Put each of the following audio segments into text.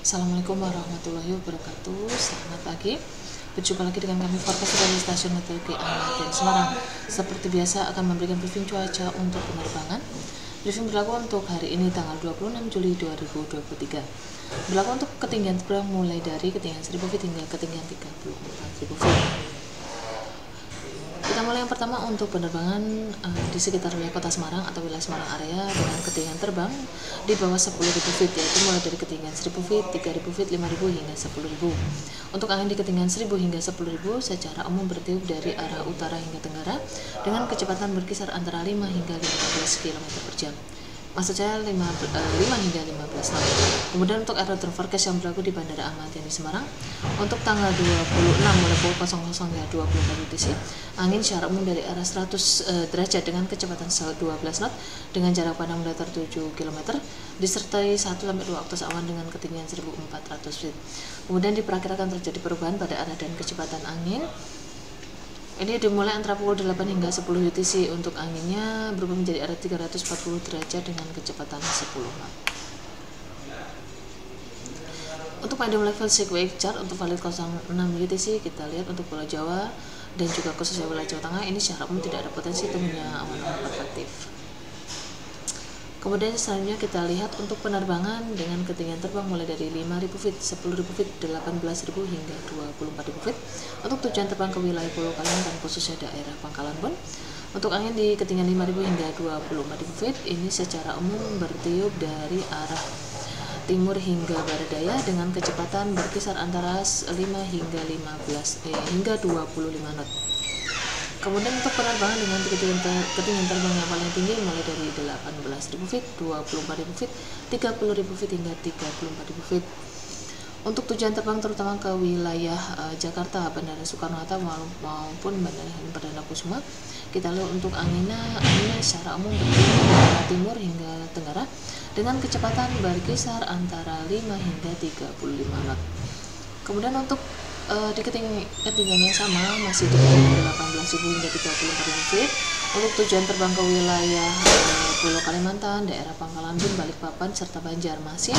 Assalamualaikum warahmatullahi wabarakatuh. Selamat pagi. Berjumpa lagi dengan kami forecast dari Stasiun Meteorologi Amatin Semarang. Seperti biasa akan memberikan briefing cuaca untuk penerbangan. Briefing berlaku untuk hari ini tanggal 26 Juli 2023. Berlaku untuk ketinggian terbang mulai dari ketinggian 1000 feet hingga ketinggian 34.000 feet. Kita mulai yang pertama untuk penerbangan di sekitar wilayah Kota Semarang atau wilayah Semarang area dengan ketinggian terbang di bawah 10.000 feet, yaitu mulai dari ketinggian 1000 feet, 3000 feet, 5000 hingga 10.000. Untuk angin di ketinggian 1000 hingga 10.000 secara umum bertiup dari arah utara hingga tenggara dengan kecepatan berkisar antara 5 hingga 15 km per jam. Maksud saya 5 hingga 15 knot. Kemudian untuk aerodrome forecast yang berlaku di Bandara Ahmad Yani Semarang untuk tanggal 26 mulai pukul 00 hingga 24 UTC, angin secara umum dari arah 100 derajat dengan kecepatan 12 knot dengan jarak pandang datar 7 km disertai 1-2 aktos awan dengan ketinggian 1400 feet. Kemudian diperkirakan terjadi perubahan pada arah dan kecepatan angin. Ini dimulai antara pukul 8 hingga 10 UTC. Untuk anginnya berubah menjadi arah 340 derajat dengan kecepatan 10 knot. Untuk medium level sequence chart untuk valid 06 UTC, kita lihat untuk Pulau Jawa dan juga khususnya wilayah Jawa Tengah ini secara umum tidak ada potensi temunya awan-awan konvektif. Kemudian selanjutnya kita lihat untuk penerbangan dengan ketinggian terbang mulai dari 5.000 feet, 10.000 feet, 18.000 hingga 24.000 feet untuk tujuan terbang ke wilayah Pulau Kalimantan khususnya daerah Pangkalan Bun. Untuk angin di ketinggian 5.000 hingga 24.000 feet ini secara umum bertiup dari arah timur hingga barat daya dengan kecepatan berkisar antara 5 hingga 25 knot. Kemudian untuk penerbangan dengan ketinggian terbang yang paling tinggi mulai dari 18.000 feet, 24.000 feet, 30.000 feet hingga 34.000 feet. Untuk tujuan terbang terutama ke wilayah Jakarta, Bandara Soekarno-Hatta maupun Bandara Halim Perdana Kusuma, kita lihat untuk anginnya secara umum bertiup dari arah timur hingga tenggara dengan kecepatan berkisar antara 5 hingga 35 knot. Kemudian untuk di ketinggian yang sama masih di 18.000 hingga 34.000 feet untuk tujuan terbang ke wilayah Pulau Kalimantan, daerah Pangkalan Bun, Balikpapan serta Banjarmasin.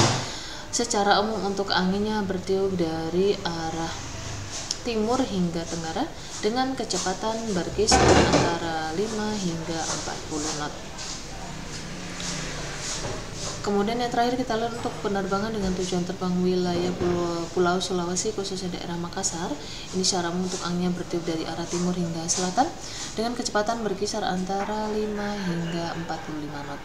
Secara umum untuk anginnya bertiup dari arah timur hingga tenggara dengan kecepatan berkisar antara 5 hingga 40 knot. Kemudian yang terakhir kita lihat untuk penerbangan dengan tujuan terbang wilayah Pulau Sulawesi khususnya daerah Makassar. Ini secara umum untuk anginnya bertiup dari arah timur hingga selatan dengan kecepatan berkisar antara 5 hingga 45 knot.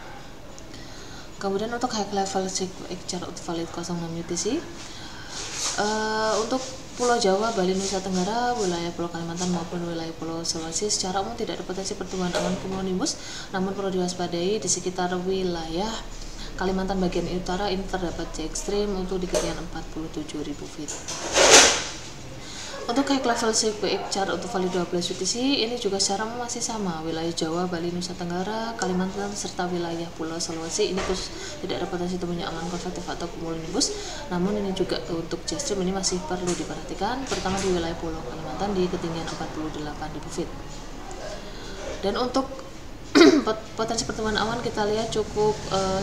Kemudian untuk high level sequence chart valid 06 UTC untuk Pulau Jawa, Bali, Nusa Tenggara, wilayah Pulau Kalimantan maupun wilayah Pulau Sulawesi secara umum tidak ada potensi pertumbuhan awan cumulonimbus, namun perlu diwaspadai di sekitar wilayah Kalimantan bagian utara ini terdapat cuaca ekstrim untuk di ketinggian 47.000 feet. Untuk high level sequence chart untuk valid 12 UTC ini juga secara masih sama, wilayah Jawa, Bali, Nusa Tenggara, Kalimantan serta wilayah Pulau Sulawesi ini tidak ada potensi temunya awan konvektif atau cumulonimbus. Namun ini juga untuk cuaca ekstrim ini masih perlu diperhatikan, terutama di wilayah Pulau Kalimantan di ketinggian 48.000 feet. Dan untuk potensi pertumbuhan awan kita lihat cukup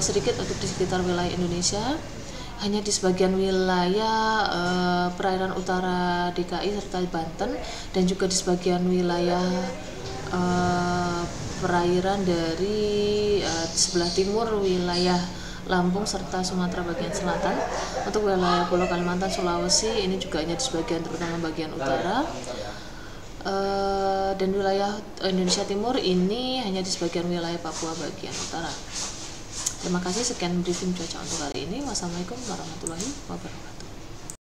sedikit untuk di sekitar wilayah Indonesia, hanya di sebagian wilayah perairan utara DKI serta Banten dan juga di sebagian wilayah perairan dari sebelah timur wilayah Lampung serta Sumatera bagian selatan. Untuk wilayah Pulau Kalimantan, Sulawesi ini juga hanya di sebagian terutama bagian utara. Dan wilayah Indonesia Timur ini hanya di sebagian wilayah Papua bagian utara. Terima kasih, sekian briefing cuaca untuk hari ini. Wassalamualaikum warahmatullahi wabarakatuh.